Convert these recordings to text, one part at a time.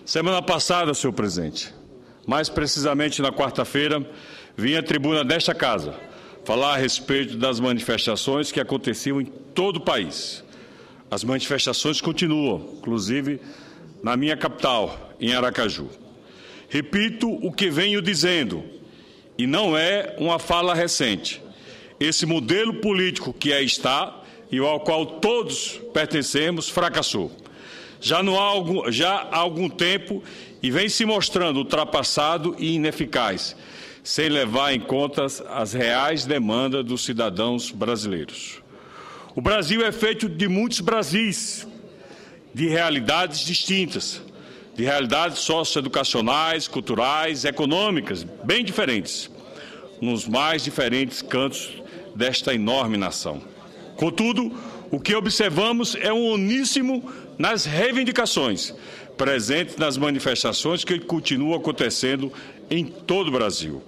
Semana passada, senhor presidente, mais precisamente na quarta-feira, vim à tribuna desta casa falar a respeito das manifestações que aconteciam em todo o país. As manifestações continuam, inclusive na minha capital, em Aracaju. Repito o que venho dizendo, e não é uma fala recente. Esse modelo político que aí está e ao qual todos pertencemos fracassou. Já há algum tempo e vem se mostrando ultrapassado e ineficaz, sem levar em conta as reais demandas dos cidadãos brasileiros. O Brasil é feito de muitos Brasis, de realidades distintas, de realidades socioeducacionais, culturais, econômicas, bem diferentes, nos mais diferentes cantos desta enorme nação. Contudo, o que observamos é um uníssono nas reivindicações presentes nas manifestações que continuam acontecendo em todo o Brasil.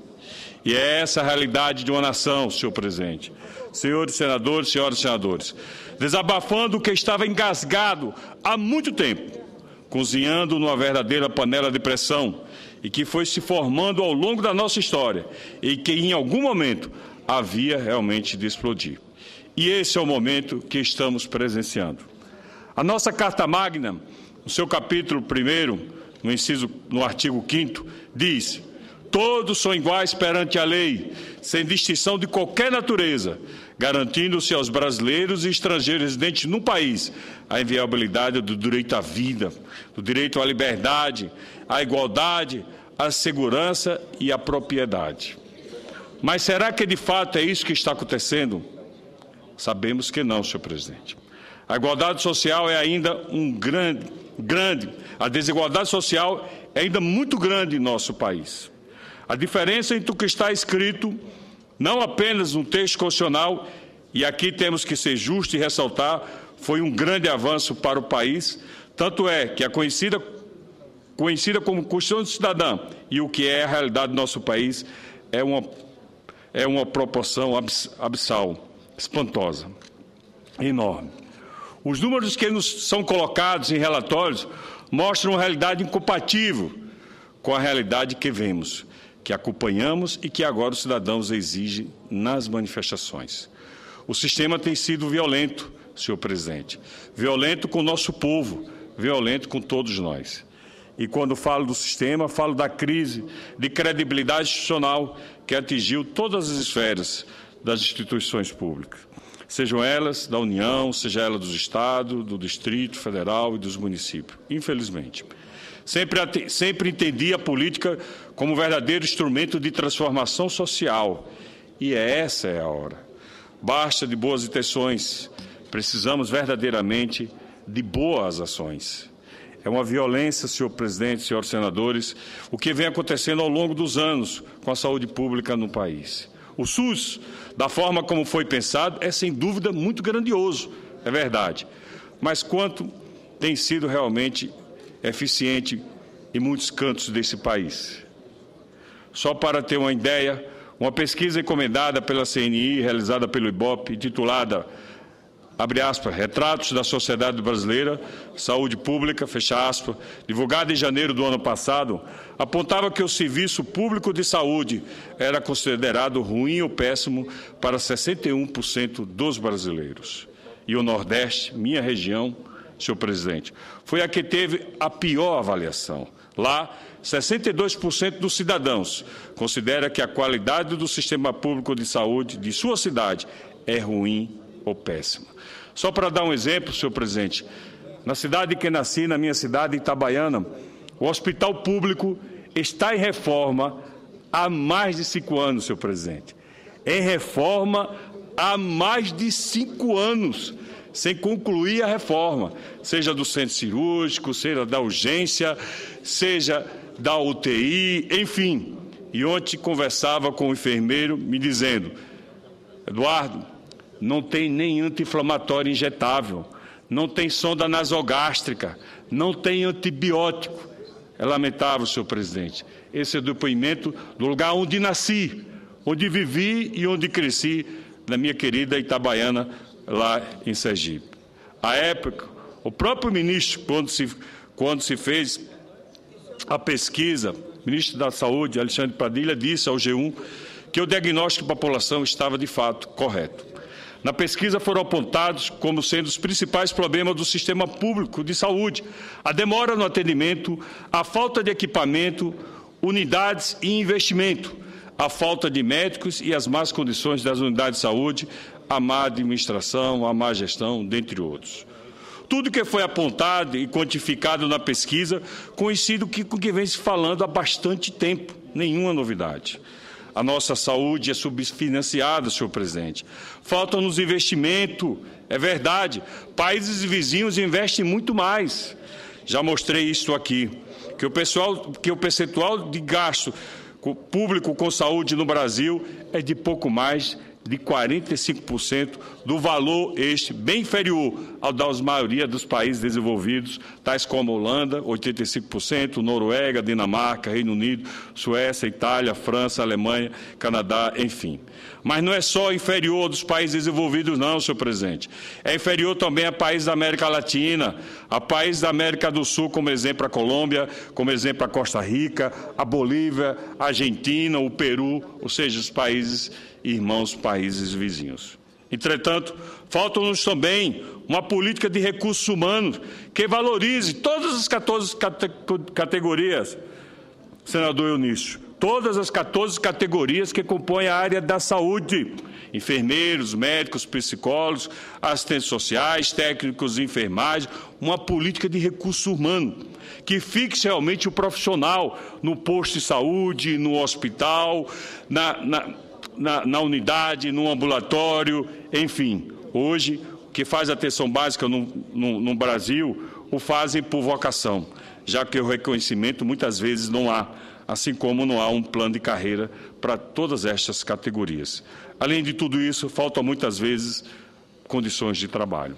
E é essa a realidade de uma nação, senhor presidente. Senhores senadores, senhoras e senadores, desabafando o que estava engasgado há muito tempo, cozinhando numa verdadeira panela de pressão e que foi se formando ao longo da nossa história e que em algum momento havia realmente de explodir. E esse é o momento que estamos presenciando. A nossa Carta Magna, no seu capítulo 1º, no artigo 5º, diz: todos são iguais perante a lei, sem distinção de qualquer natureza, garantindo-se aos brasileiros e estrangeiros residentes no país a inviolabilidade do direito à vida, do direito à liberdade, à igualdade, à segurança e à propriedade. Mas será que de fato é isso que está acontecendo? Sabemos que não, senhor presidente. A igualdade social é ainda a desigualdade social é ainda muito grande em nosso país. A diferença entre o que está escrito, não apenas no texto constitucional, e aqui temos que ser justos e ressaltar, foi um grande avanço para o país, tanto é que a conhecida como Constituição do Cidadão e o que é a realidade do nosso país é uma proporção abissal, espantosa, enorme. Os números que nos são colocados em relatórios mostram uma realidade incompatível com a realidade que vemos, que acompanhamos e que agora os cidadãos exigem nas manifestações. O sistema tem sido violento, senhor presidente, violento com o nosso povo, violento com todos nós. E quando falo do sistema, falo da crise de credibilidade institucional que atingiu todas as esferas das instituições públicas, sejam elas da União, seja ela dos Estados, do Distrito Federal e dos municípios, infelizmente. Sempre entendi a política como um verdadeiro instrumento de transformação social. E essa é a hora. Basta de boas intenções, precisamos verdadeiramente de boas ações. É uma violência, senhor presidente, senhores senadores, o que vem acontecendo ao longo dos anos com a saúde pública no país. O SUS, da forma como foi pensado, é sem dúvida muito grandioso, é verdade. Mas quanto tem sido realmente eficiente em muitos cantos desse país? Só para ter uma ideia, uma pesquisa encomendada pela CNI, realizada pelo IBOP, titulada, abre aspas, Retratos da Sociedade Brasileira, Saúde Pública, fecha aspas, divulgada em janeiro do ano passado, apontava que o serviço público de saúde era considerado ruim ou péssimo para 61% dos brasileiros. E o Nordeste, minha região, senhor presidente, foi a que teve a pior avaliação. Lá, 62% dos cidadãos considera que a qualidade do sistema público de saúde de sua cidade é ruim ou péssima. Só para dar um exemplo, senhor presidente, na cidade que nasci, na minha cidade, Itabaiana, o hospital público está em reforma há mais de 5 anos, senhor presidente. Em reforma há mais de 5 anos, sem concluir a reforma, seja do centro cirúrgico, seja da urgência, seja da UTI, enfim. E ontem conversava com o enfermeiro me dizendo, Eduardo, não tem nem anti-inflamatório injetável, não tem sonda nasogástrica, não tem antibiótico. É lamentável, senhor presidente. Esse é o depoimento do lugar onde nasci, onde vivi e onde cresci, na minha querida Itabaiana, lá em Sergipe. À época, o próprio ministro, quando se fez a pesquisa, o ministro da Saúde, Alexandre Padilha, disse ao G1 que o diagnóstico da população estava, de fato, correto. Na pesquisa foram apontados como sendo os principais problemas do sistema público de saúde: a demora no atendimento, a falta de equipamento, unidades e investimento, a falta de médicos e as más condições das unidades de saúde, a má administração, a má gestão, dentre outros. Tudo que foi apontado e quantificado na pesquisa coincide com o que vem se falando há bastante tempo, nenhuma novidade. A nossa saúde é subfinanciada, senhor presidente. Falta-nos investimento, é verdade. Países vizinhos investem muito mais. Já mostrei isso aqui, que o percentual de gasto público com saúde no Brasil é de pouco mais de 45% do valor este, bem inferior ao da maioria dos países desenvolvidos, tais como Holanda, 85%, Noruega, Dinamarca, Reino Unido, Suécia, Itália, França, Alemanha, Canadá, enfim. Mas não é só inferior dos países desenvolvidos, não, senhor presidente. É inferior também a países da América Latina, a países da América do Sul, como exemplo a Colômbia, como exemplo a Costa Rica, a Bolívia, a Argentina, o Peru, ou seja, os países irmãos, países vizinhos. Entretanto, falta-nos também uma política de recursos humanos que valorize todas as 14 categorias, senador Eunício, todas as 14 categorias que compõem a área da saúde: enfermeiros, médicos, psicólogos, assistentes sociais, técnicos de enfermagem, uma política de recurso humano que fixe realmente o profissional no posto de saúde, no hospital, na unidade, no ambulatório, enfim. Hoje, o que faz atenção básica no Brasil, o fazem por vocação, já que o reconhecimento muitas vezes não há, assim como não há um plano de carreira para todas estas categorias. Além de tudo isso, faltam muitas vezes condições de trabalho.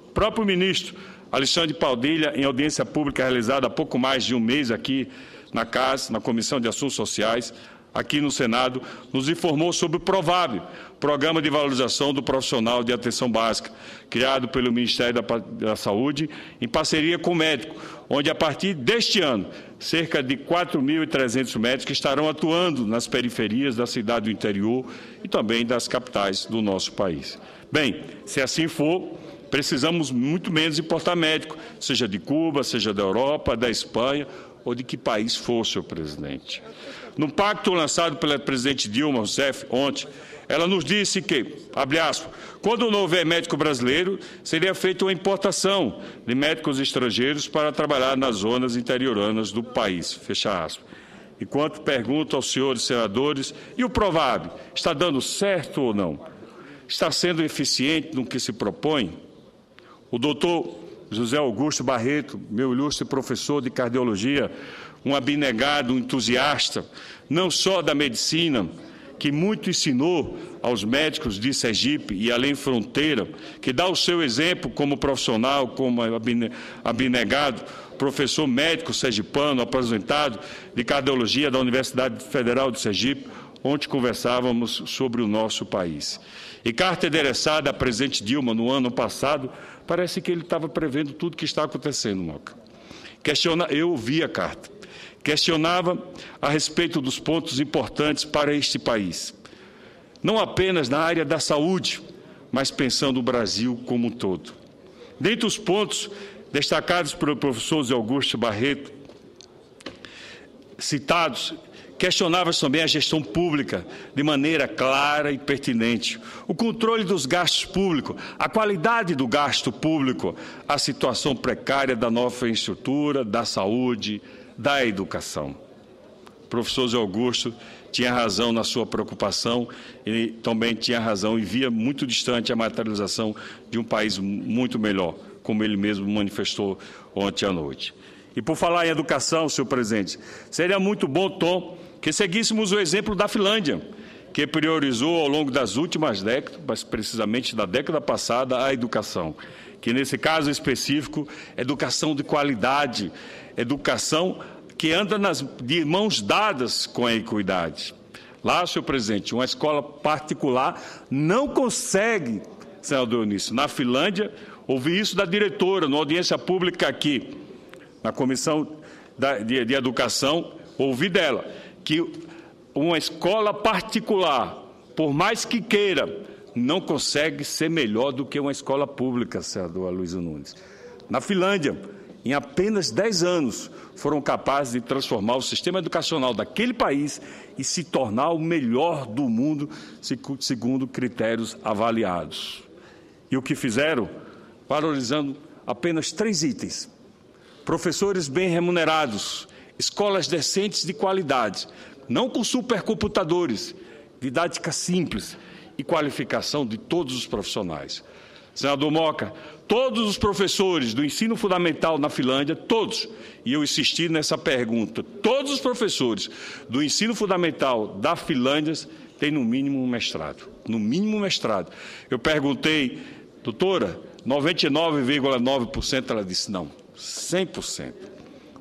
O próprio ministro Alexandre Padilha, em audiência pública realizada há pouco mais de um mês aqui na CAS, na Comissão de Assuntos Sociais, aqui no Senado, nos informou sobre o PROVAB, Programa de Valorização do Profissional de Atenção Básica, criado pelo Ministério da Saúde, em parceria com o médico, onde, a partir deste ano, cerca de 4.300 médicos estarão atuando nas periferias da cidade do interior e também das capitais do nosso país. Bem, se assim for, precisamos muito menos importar médico, seja de Cuba, seja da Europa, da Espanha ou de que país for, senhor presidente. No pacto lançado pela presidente Dilma Rousseff ontem, ela nos disse que, abre aspas, quando não houver médico brasileiro, seria feita uma importação de médicos estrangeiros para trabalhar nas zonas interioranas do país, fecha aspas. Enquanto pergunto aos senhores senadores, e o PROVAB, está dando certo ou não? Está sendo eficiente no que se propõe? O doutor José Augusto Barreto, meu ilustre professor de cardiologia, um abnegado, um entusiasta, não só da medicina, que muito ensinou aos médicos de Sergipe e além fronteira, que dá o seu exemplo como profissional, como abnegado, professor médico sergipano, aposentado de cardiologia da Universidade Federal de Sergipe, onde conversávamos sobre o nosso país. E carta endereçada à presidente Dilma no ano passado, parece que ele estava prevendo tudo o que está acontecendo, Moca. Eu ouvi a carta. Questionava a respeito dos pontos importantes para este país, não apenas na área da saúde, mas pensando o Brasil como um todo. Dentre os pontos destacados pelo professor Zé Augusto Barreto, citados, questionava também a gestão pública de maneira clara e pertinente, o controle dos gastos públicos, a qualidade do gasto público, a situação precária da nova infraestrutura, da saúde, da educação. O professor Zé Augusto tinha razão na sua preocupação e também tinha razão e via muito distante a materialização de um país muito melhor, como ele mesmo manifestou ontem à noite. E por falar em educação, senhor presidente, seria muito bom, Tom, que seguíssemos o exemplo da Finlândia, que priorizou ao longo das últimas décadas, mas precisamente da década passada, a educação. Que nesse caso específico, educação de qualidade, educação que anda de mãos dadas com a equidade. Lá, senhor presidente, uma escola particular não consegue, senador Eunício, na Finlândia, ouvi isso da diretora, numa audiência pública aqui, na Comissão de educação, ouvi dela, que uma escola particular, por mais que queira, não consegue ser melhor do que uma escola pública, senador Aloysio Nunes. Na Finlândia, em apenas 10 anos, foram capazes de transformar o sistema educacional daquele país e se tornar o melhor do mundo, segundo critérios avaliados. E o que fizeram? Valorizando apenas 3 itens: professores bem remunerados, escolas decentes de qualidade, não com supercomputadores, didática simples e qualificação de todos os profissionais. Senador Moca, todos os professores do ensino fundamental na Finlândia, todos, e eu insisti nessa pergunta, todos os professores do ensino fundamental da Finlândia têm no mínimo um mestrado. No mínimo um mestrado. Eu perguntei, doutora, 99,9%, ela disse não, 100%.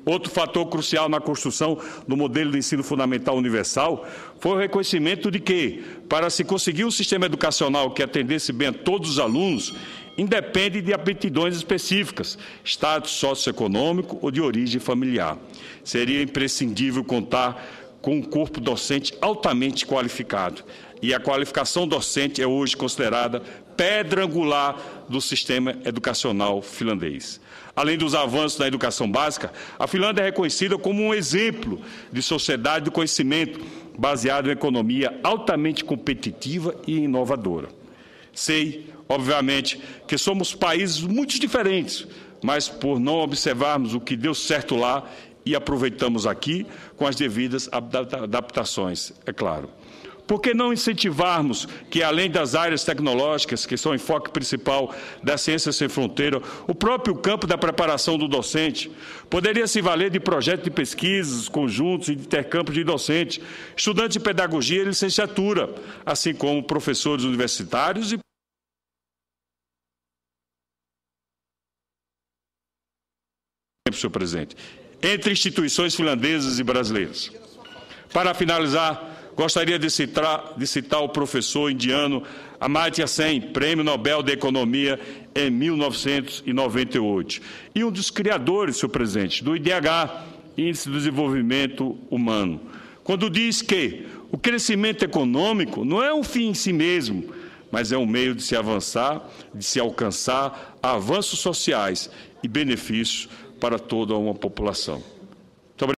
Outro fator crucial na construção do modelo de ensino fundamental universal foi o reconhecimento de que, para se conseguir um sistema educacional que atendesse bem a todos os alunos, independe de aptidões específicas, status socioeconômico ou de origem familiar. Seria imprescindível contar com um corpo docente altamente qualificado. E a qualificação docente é hoje considerada pedra angular do sistema educacional finlandês. Além dos avanços na educação básica, a Finlândia é reconhecida como um exemplo de sociedade do conhecimento, baseado em economia altamente competitiva e inovadora. Sei, obviamente, que somos países muito diferentes, mas por não observarmos o que deu certo lá e aproveitamos aqui, com as devidas adaptações, é claro. Por que não incentivarmos que, além das áreas tecnológicas, que são o enfoque principal da Ciência Sem Fronteira, o próprio campo da preparação do docente poderia se valer de projetos de pesquisas, conjuntos e de intercâmbio de docentes, estudantes de pedagogia e licenciatura, assim como professores universitários e senhor presidente, entre instituições finlandesas e brasileiras. Para finalizar, gostaria de citar o professor indiano Amartya Sen, Prêmio Nobel de Economia em 1998, e um dos criadores, senhor presidente, do IDH, Índice de Desenvolvimento Humano, quando diz que o crescimento econômico não é um fim em si mesmo, mas é um meio de se avançar, de se alcançar avanços sociais e benefícios para toda uma população.